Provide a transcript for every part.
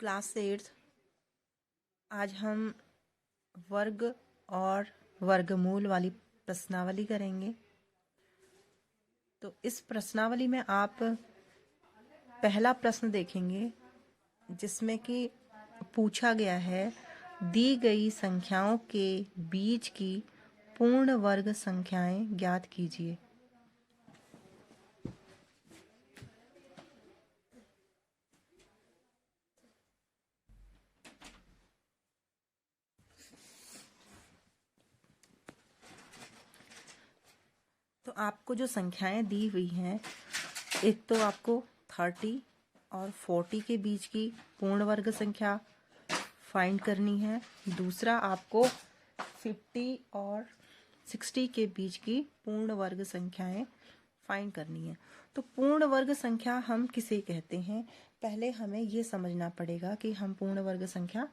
Class 8 आज हम वर्ग और वर्गमूल वाली प्रश्नावली करेंगे। तो इस प्रश्नावली में आप पहला प्रश्न देखेंगे जिसमें कि पूछा गया है दी गई संख्याओं के बीच की पूर्ण वर्ग संख्याएं ज्ञात कीजिए। तो आपको जो संख्याएं दी हुई हैं, एक तो आपको 30 और 40 के बीच की पूर्ण वर्ग संख्या फाइंड करनी है। दूसरा आपको 50 और 60 के बीच की पूर्ण वर्ग संख्याएं फाइंड करनी है। तो पूर्ण वर्ग संख्या हम किसे कहते हैं, पहले हमें ये समझना पड़ेगा कि हम पूर्ण वर्ग संख्या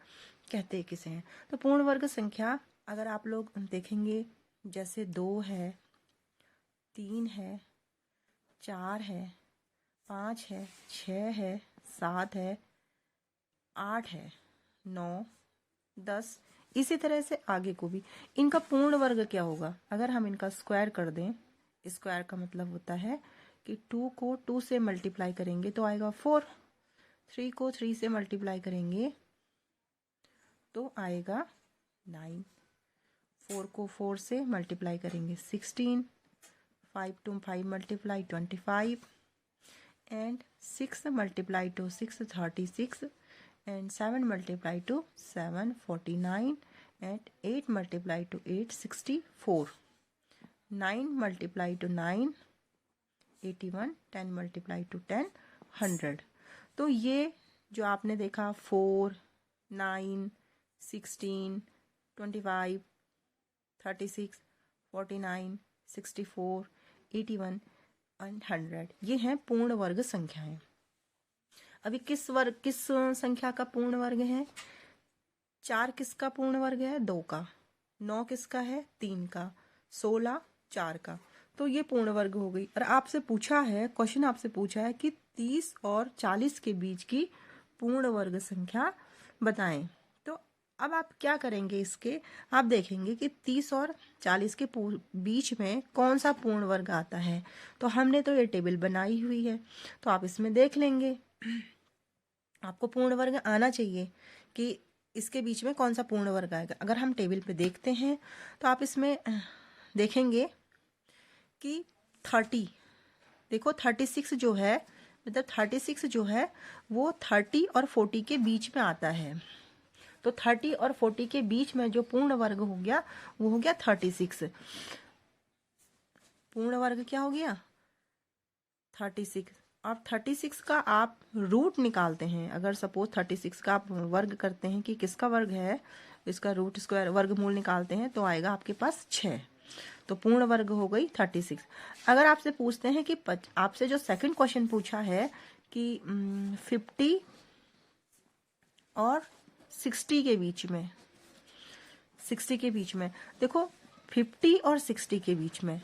कहते किसे हैं। तो पूर्ण वर्ग संख्या अगर आप लोग देखेंगे, जैसे 2 है, 3 है, 4 है, 5 है, 6 है, 7 है, 8 है, 9, 10, इसी तरह से आगे को भी। इनका पूर्ण वर्ग क्या होगा, अगर हम इनका स्क्वायर कर दें, स्क्वायर का मतलब होता है कि 2 को 2 से मल्टीप्लाई करेंगे तो आएगा 4, 3 को 3 से मल्टीप्लाई करेंगे तो आएगा 9, 4 को 4 से मल्टीप्लाई करेंगे 16, 5 to 5 multiply 25, and 6 multiply to 6 36, and 7 multiply to 7 49, and 8 multiply to 8 64, 9 multiply to 9 81, 10 multiply to 10 100। तो ये जो आपने देखा 4, 9, 16, 25, 36, 49, 64, 81 एंड 100, ये हैं पूर्ण वर्ग संख्याएं। अभी किस संख्या का पूर्ण वर्ग है? 4 किसका पूर्ण वर्ग है? 2 का। 9 किसका है? 3 का। 16 4 का। तो ये पूर्ण वर्ग हो गई। और आपसे पूछा है, क्वेश्चन आपसे पूछा है कि 30 और 40 के बीच की पूर्ण वर्ग संख्या बताएं। तो अब आप क्या करेंगे, इसके आप देखेंगे कि 30 और 40 के बीच में कौन सा पूर्ण वर्ग आता है। तो हमने तो ये टेबल बनाई हुई है, तो आप इसमें देख लेंगे। आपको पूर्ण वर्ग आना चाहिए कि इसके बीच में कौन सा पूर्ण वर्ग आएगा। अगर हम टेबल पे देखते हैं तो आप इसमें देखेंगे कि 30, देखो 36 जो है, मतलब 36 जो है वो 30 और 40 के बीच में आता है। तो 30 और 40 के बीच में जो पूर्ण वर्ग हो गया वो हो गया 36। पूर्ण वर्ग क्या हो गया? 36। अब 36 का आप रूट निकालते हैं। अगर सपोज 36 का आप वर्ग करते हैं कि किसका वर्ग है, इसका रूट स्क्वायर वर्गमूल निकालते हैं तो आएगा आपके पास 6। तो पूर्ण वर्ग हो गई 36। अगर आपसे पूछते हैं कि आपसे जो सेकंड क्वेश्चन पूछा है कि 50 और 60 के बीच में, 60 के बीच में, देखो 50 और 60 के बीच में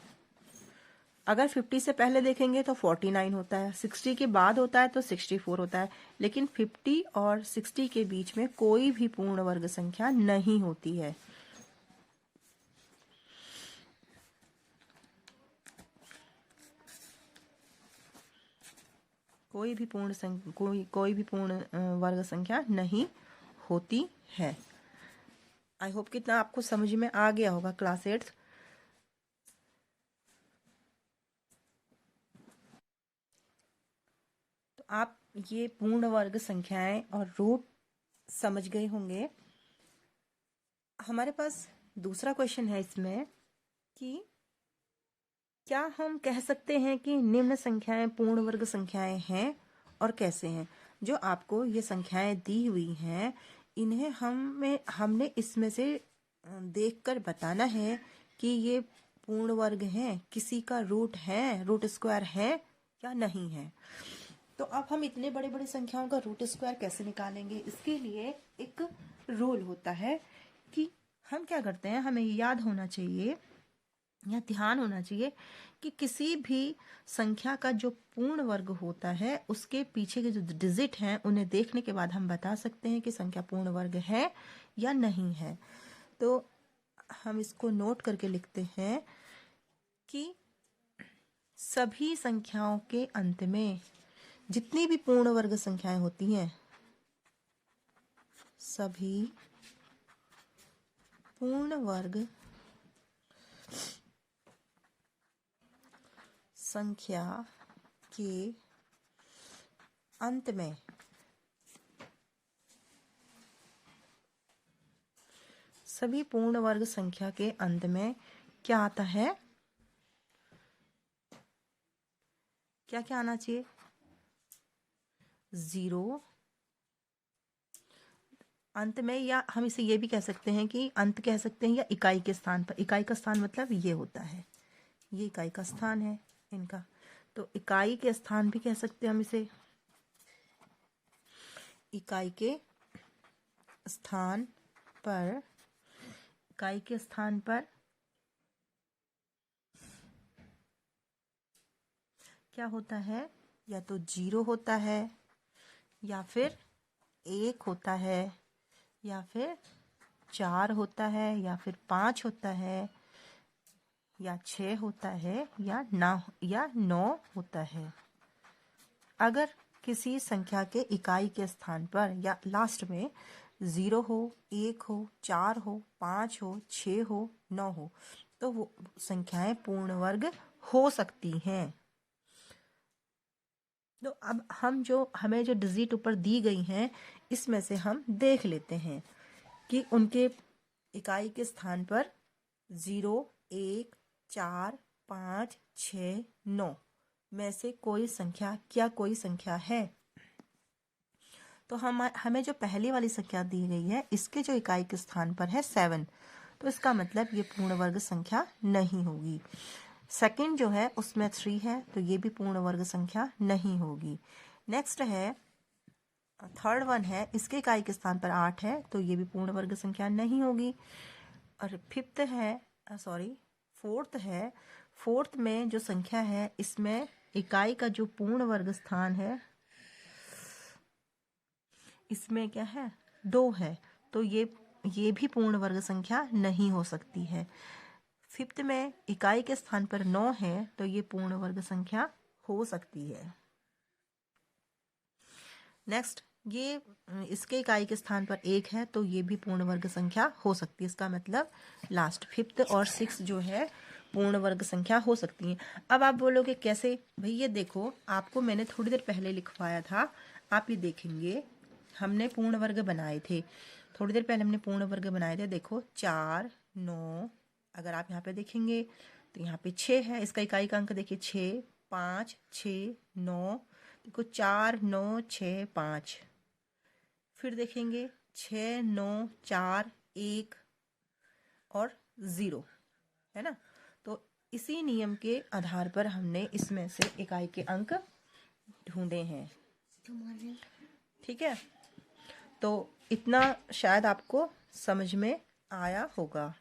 अगर 50 से पहले देखेंगे तो 49 होता है, 60 के बाद होता है तो 64 होता है, लेकिन 50 और 60 के बीच में कोई भी पूर्ण वर्ग संख्या नहीं होती है। कोई भी पूर्ण वर्ग संख्या नहीं होती है। आई होप कितना आपको समझ में आ गया होगा क्लास 8। तो आप ये पूर्ण वर्ग संख्याएं और रूट समझ गए होंगे। हमारे पास दूसरा क्वेश्चन है इसमें कि क्या हम कह सकते हैं कि निम्न संख्याएं पूर्ण वर्ग संख्याएं हैं और कैसे हैं। जो आपको ये संख्याएं दी हुई हैं, इन्हें हमने इसमें से देखकर बताना है कि ये पूर्ण वर्ग हैं, किसी का रूट है, रूट स्क्वायर है या नहीं है। तो अब हम इतने बड़े बड़े संख्याओं का रूट स्क्वायर कैसे निकालेंगे? इसके लिए एक रूल होता है कि हम क्या करते हैं, हमें याद होना चाहिए या ध्यान होना चाहिए कि किसी भी संख्या का जो पूर्ण वर्ग होता है उसके पीछे के जो डिजिट हैं उन्हें देखने के बाद हम बता सकते हैं कि संख्या पूर्ण वर्ग है या नहीं है। तो हम इसको नोट करके लिखते हैं कि सभी संख्याओं के अंत में जितनी भी पूर्ण वर्ग संख्याएं होती हैं, सभी पूर्ण वर्ग संख्या के अंत में सभी पूर्ण वर्ग संख्या के अंत में क्या आता है, क्या क्या आना चाहिए? 0 अंत में, या हम इसे ये भी कह सकते हैं कि अंत कह सकते हैं, या इकाई के स्थान पर। इकाई का स्थान मतलब ये होता है, ये इकाई का स्थान है इनका, तो इकाई के स्थान भी कह सकते हैं हम इसे। इकाई के स्थान पर, इकाई के स्थान पर क्या होता है? या तो 0 होता है, या फिर 1 होता है, या फिर 4 होता है, या फिर 5 होता है, या 6 होता है, या 9 होता है। अगर किसी संख्या के इकाई के स्थान पर या लास्ट में 0 हो, 1 हो, 4 हो, 5 हो, 6 हो, 9 हो, तो वो संख्याएं पूर्ण वर्ग हो सकती हैं। तो अब हमें जो डिजिट ऊपर दी गई हैं इसमें से हम देख लेते हैं कि उनके इकाई के स्थान पर 0, 1, 4, 5, 6, 9 में से कोई संख्या है। तो हमें जो पहली वाली संख्या दी गई है इसके जो इकाई के स्थान पर है 7, तो इसका मतलब ये पूर्ण वर्ग संख्या नहीं होगी। सेकंड जो है उसमें 3 है, तो ये भी पूर्ण वर्ग संख्या नहीं होगी। नेक्स्ट है थर्ड वन है, इसके इकाई के स्थान पर 8 है, तो ये भी पूर्ण वर्ग संख्या नहीं होगी। और फोर्थ है, फोर्थ में जो संख्या है इसमें इकाई का जो पूर्ण वर्ग स्थान है इसमें क्या है? 2 है, तो ये भी पूर्ण वर्ग संख्या नहीं हो सकती है। फिफ्थ में इकाई के स्थान पर 9 है, तो ये पूर्ण वर्ग संख्या हो सकती है। नेक्स्ट, ये इसके इकाई के स्थान पर 1 है, तो ये भी पूर्ण वर्ग संख्या हो सकती है। इसका मतलब लास्ट 5th और 6 जो है पूर्ण वर्ग संख्या हो सकती है। अब आप बोलोगे कैसे? भाई ये देखो, आपको मैंने थोड़ी देर पहले लिखवाया था, आप ये देखेंगे हमने पूर्ण वर्ग बनाए थे, थोड़ी देर पहले हमने पूर्ण वर्ग बनाए थे। देखो 4, 9, अगर आप यहाँ पे देखेंगे तो यहाँ पे 6 है, इसका इकाई का अंक देखिए 6, 5, 6, 9, देखो 4, 9, 6, 5। फिर देखेंगे 6, 9, 4, 1 और 0, है ना। तो इसी नियम के आधार पर हमने इसमें से इकाई के अंक ढूंढे हैं। ठीक है, तो इतना शायद आपको समझ में आया होगा।